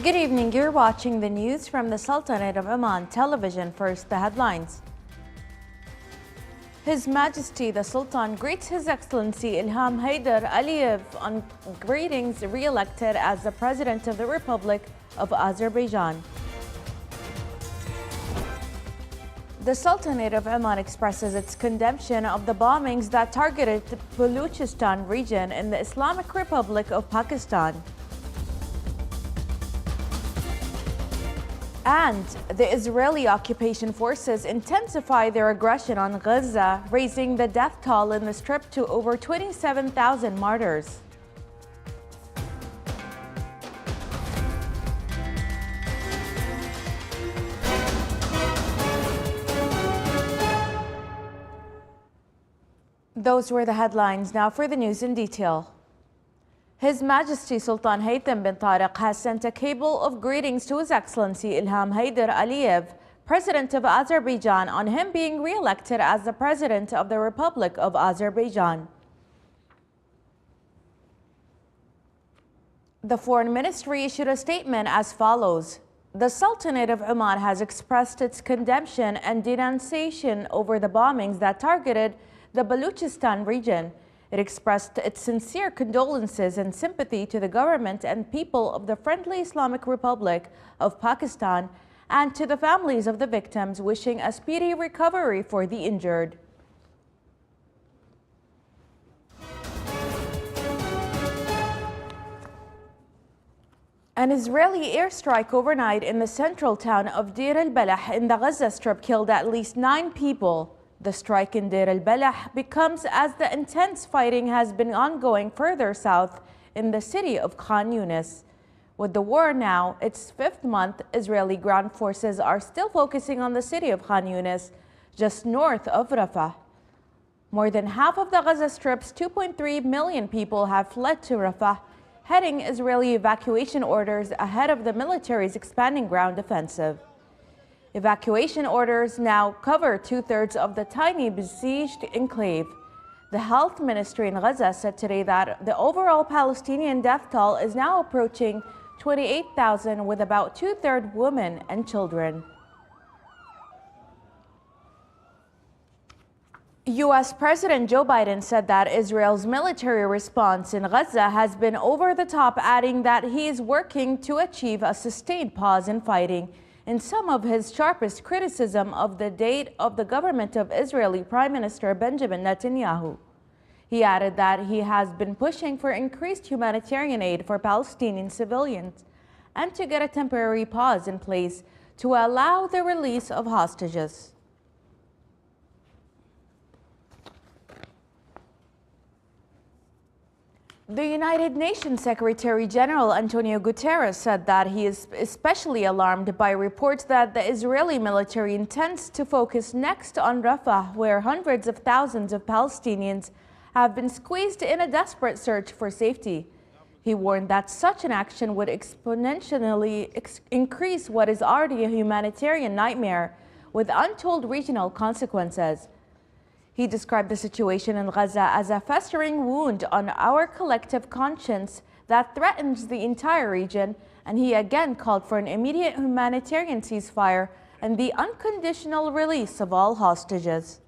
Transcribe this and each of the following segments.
Good evening. You're watching the news from the Sultanate of Oman television. First, the headlines. His Majesty the Sultan greets His Excellency Ilham Haydar Aliyev on greetings re-elected as the President of the Republic of Azerbaijan. The Sultanate of Oman expresses its condemnation of the bombings that targeted the Baluchistan region in the Islamic Republic of Pakistan. And the Israeli occupation forces intensify their aggression on Gaza, raising the death toll in the Strip to over 27,000 martyrs. Those were the headlines. Now for the news in detail. His Majesty Sultan Haytham bin Tariq has sent a cable of greetings to His Excellency Ilham Haydar Aliyev, President of Azerbaijan, on him being re-elected as the President of the Republic of Azerbaijan. The Foreign Ministry issued a statement as follows. The Sultanate of Oman has expressed its condemnation and denunciation over the bombings that targeted the Baluchistan region. It expressed its sincere condolences and sympathy to the government and people of the Friendly Islamic Republic of Pakistan and to the families of the victims, wishing a speedy recovery for the injured. An Israeli airstrike overnight in the central town of Deir al-Balah in the Gaza Strip killed at least 9 people. The strike in Deir al-Balah comes as the intense fighting has been ongoing further south in the city of Khan Yunis. With the war now its 5th month, Israeli ground forces are still focusing on the city of Khan Yunis, just north of Rafah. More than half of the Gaza Strip's 2.3 million people have fled to Rafah, heading Israeli evacuation orders ahead of the military's expanding ground offensive. Evacuation orders now cover 2/3 of the tiny besieged enclave. The health ministry in Gaza said today that the overall Palestinian death toll is now approaching 28,000, with about 2/3 women and children. U.S. President Joe Biden said that Israel's military response in Gaza has been over the top, adding that he is working to achieve a sustained pause in fighting. In some of his sharpest criticism of the date of the government of Israeli Prime Minister Benjamin Netanyahu. He added that he has been pushing for increased humanitarian aid for Palestinian civilians and to get a temporary pause in place to allow the release of hostages. The United Nations Secretary General Antonio Guterres said that he is especially alarmed by reports that the Israeli military intends to focus next on Rafah, where hundreds of thousands of Palestinians have been squeezed in a desperate search for safety. He warned that such an action would exponentially increase what is already a humanitarian nightmare with untold regional consequences. He described the situation in Gaza as a festering wound on our collective conscience that threatens the entire region, and he again called for an immediate humanitarian ceasefire and the unconditional release of all hostages.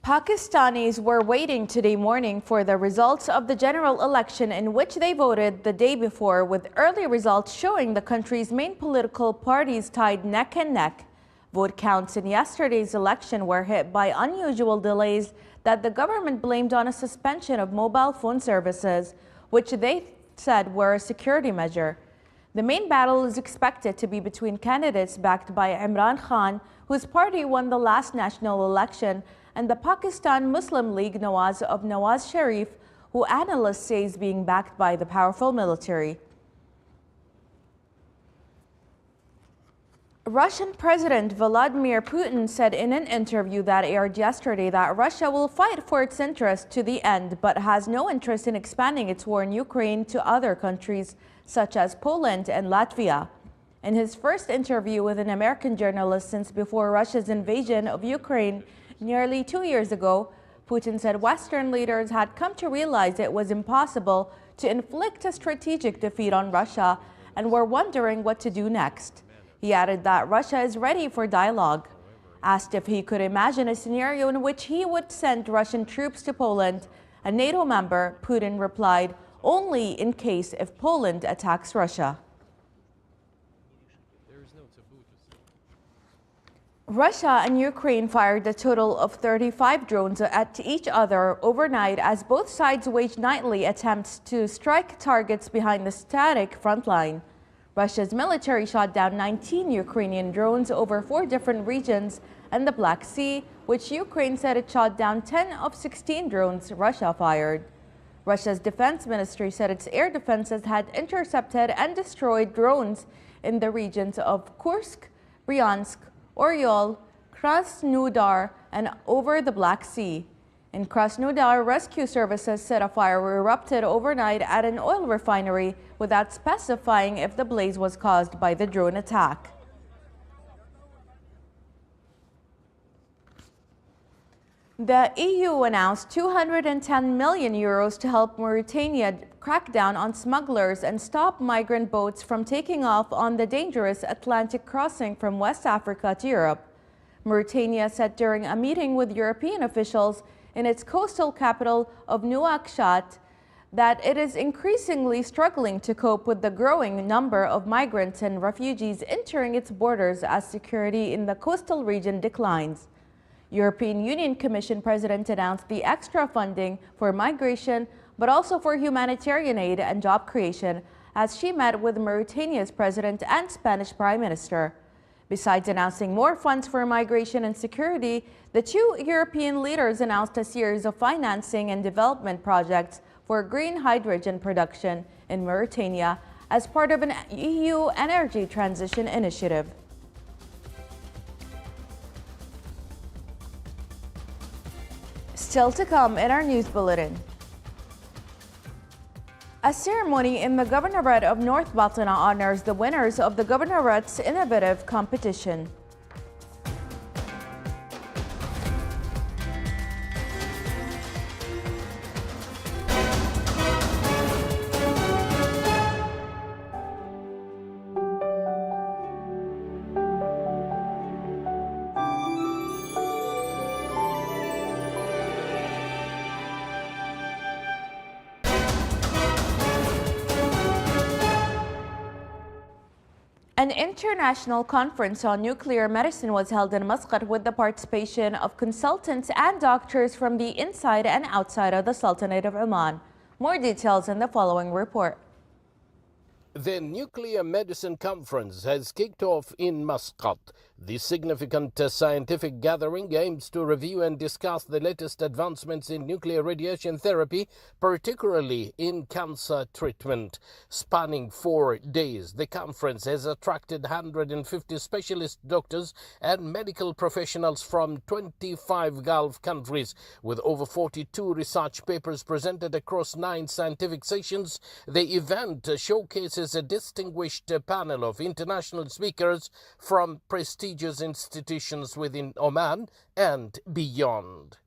Pakistanis were waiting today morning for the results of the general election in which they voted the day before, with early results showing the country's main political parties tied neck and neck. Vote counts in yesterday's election were hit by unusual delays that the government blamed on a suspension of mobile phone services, which they said were a security measure. The main battle is expected to be between candidates backed by Imran Khan, whose party won the last national election, and the Pakistan Muslim League of Nawaz Sharif, who analysts say is being backed by the powerful military. Russian President Vladimir Putin said in an interview that aired yesterday that Russia will fight for its interests to the end, but has no interest in expanding its war in Ukraine to other countries such as Poland and Latvia. In his first interview with an American journalist since before Russia's invasion of Ukraine nearly 2 years ago, Putin said Western leaders had come to realize it was impossible to inflict a strategic defeat on Russia and were wondering what to do next. He added that Russia is ready for dialogue. Asked if he could imagine a scenario in which he would send Russian troops to Poland, a NATO member, Putin replied, only in case if Poland attacks Russia. Russia and Ukraine fired a total of 35 drones at each other overnight as both sides waged nightly attempts to strike targets behind the static front line. Russia's military shot down 19 Ukrainian drones over 4 different regions and the Black Sea, which Ukraine said it shot down 10 of 16 drones Russia fired. Russia's defense ministry said its air defenses had intercepted and destroyed drones in the regions of Kursk, Bryansk, Oryol, Krasnodar, and over the Black Sea. In Krasnodar, rescue services said a fire erupted overnight at an oil refinery without specifying if the blaze was caused by the drone attack. The EU announced €210 million to help Mauritania crack down on smugglers and stop migrant boats from taking off on the dangerous Atlantic crossing from West Africa to Europe. Mauritania said during a meeting with European officials in its coastal capital of Nouakchott that it is increasingly struggling to cope with the growing number of migrants and refugees entering its borders as security in the coastal region declines. European Union Commission President announced the extra funding for migration, but also for humanitarian aid and job creation, as she met with Mauritania's president and Spanish Prime Minister. Besides announcing more funds for migration and security, the two European leaders announced a series of financing and development projects for green hydrogen production in Mauritania as part of an EU energy transition initiative. Still to come in our news bulletin. A ceremony in the governorate of North Batna honors the winners of the governorate's innovative competition. An international conference on nuclear medicine was held in Muscat with the participation of consultants and doctors from the inside and outside of the Sultanate of Oman. More details in the following report. The Nuclear Medicine Conference has kicked off in Muscat. The significant scientific gathering aims to review and discuss the latest advancements in nuclear radiation therapy, particularly in cancer treatment. Spanning 4 days, the conference has attracted 150 specialist doctors and medical professionals from 25 Gulf countries. With over 42 research papers presented across 9 scientific sessions, the event showcases a distinguished panel of international speakers from prestigious institutions within Oman and beyond.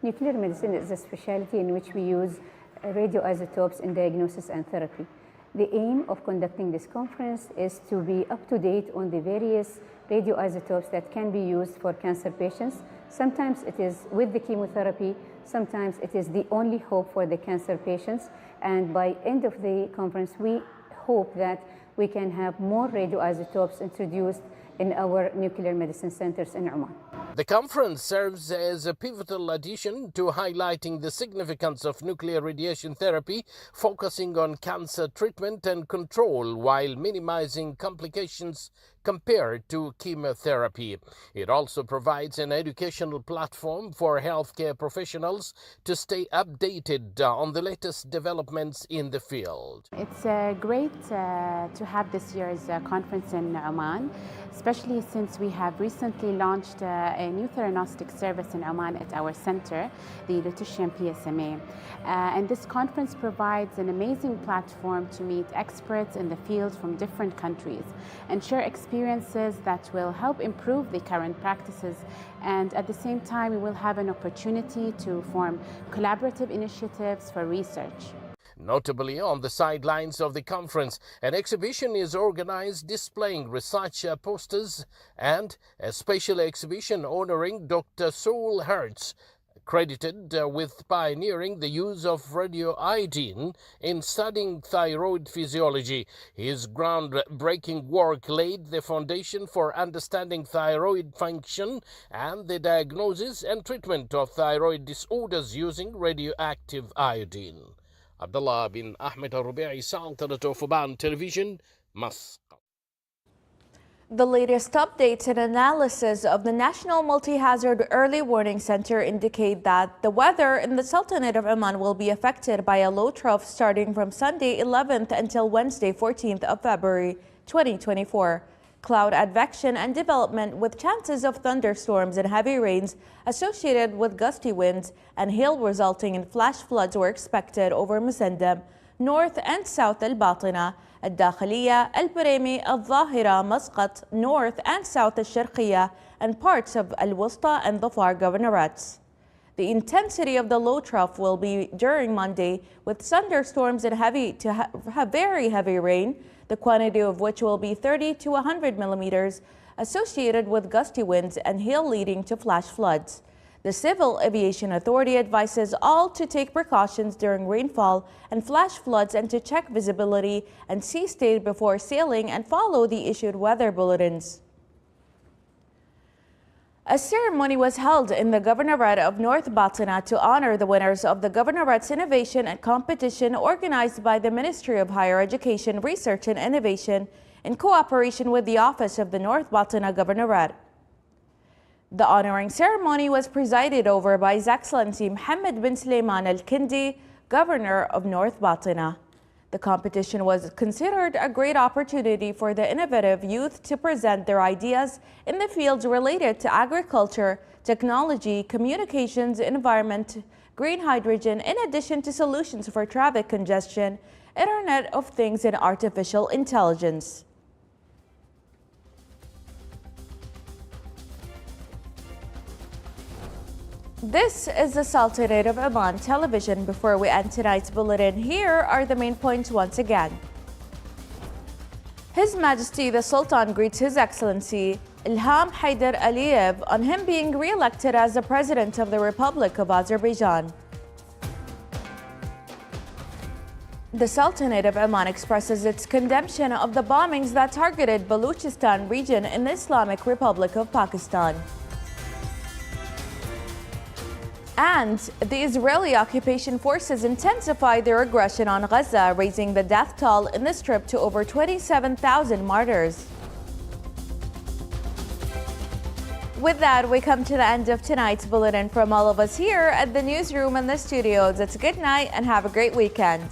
Nuclear medicine is a specialty in which we use radioisotopes in diagnosis and therapy. The aim of conducting this conference is to be up to date on the various radioisotopes that can be used for cancer patients. Sometimes it is with the chemotherapy, sometimes it is the only hope for the cancer patients. And by end of the conference, we hope that we can have more radioisotopes introduced in our nuclear medicine centers in Oman. The conference serves as a pivotal addition to highlighting the significance of nuclear radiation therapy, focusing on cancer treatment and control while minimizing complications compared to chemotherapy. It also provides an educational platform for healthcare professionals to stay updated on the latest developments in the field. It's great to have this year's conference in Oman, especially since we have recently launched a new theranostic service in Oman at our center, the Lutetium PSMA. And this conference provides an amazing platform to meet experts in the field from different countries and share experiences experiences that will help improve the current practices. And at the same time, we will have an opportunity to form collaborative initiatives for research. Notably, on the sidelines of the conference, an exhibition is organized displaying research posters and a special exhibition honoring Dr. Saul Hertz, credited with pioneering the use of radioiodine in studying thyroid physiology. His groundbreaking work laid the foundation for understanding thyroid function and the diagnosis and treatment of thyroid disorders using radioactive iodine. Abdullah bin Ahmed al-Rubi'i, Center of Oman Television, Muscat. The latest updates and analysis of the National Multi-Hazard Early Warning Center indicate that the weather in the Sultanate of Oman will be affected by a low trough starting from Sunday 11th until Wednesday 14th of February 2024. Cloud advection and development with chances of thunderstorms and heavy rains associated with gusty winds and hail resulting in flash floods were expected over Musandam, North and South Al-Batina, الداخلية, البريمي, الظاهرة, Muscat, North and South Al-Sharqiyya, and parts of Al-Wusta and Dhafar governorates. The intensity of the low trough will be during Monday with thunderstorms and very heavy rain, the quantity of which will be 30 to 100 millimeters, associated with gusty winds and hail leading to flash floods. The Civil Aviation Authority advises all to take precautions during rainfall and flash floods and to check visibility and sea state before sailing and follow the issued weather bulletins. A ceremony was held in the Governorate of North Batina to honor the winners of the Governorate's Innovation and Competition organized by the Ministry of Higher Education, Research and Innovation in cooperation with the Office of the North Batina Governorate. The honoring ceremony was presided over by His Excellency Mohammed bin Sulaiman Al-Kindi, Governor of North Batina. The competition was considered a great opportunity for the innovative youth to present their ideas in the fields related to agriculture, technology, communications, environment, green hydrogen, in addition to solutions for traffic congestion, Internet of Things, and artificial intelligence. This is the Sultanate of Oman Television. Before we end tonight's bulletin, here are the main points once again. His Majesty the Sultan greets His Excellency Ilham Haider Aliyev on him being re-elected as the President of the Republic of Azerbaijan. The Sultanate of Oman expresses its condemnation of the bombings that targeted Baluchistan region in the Islamic Republic of Pakistan. And the Israeli occupation forces intensify their aggression on Gaza, raising the death toll in the Strip to over 27,000 martyrs. With that, we come to the end of tonight's bulletin. From all of us here at the newsroom and the studios, it's good night and have a great weekend.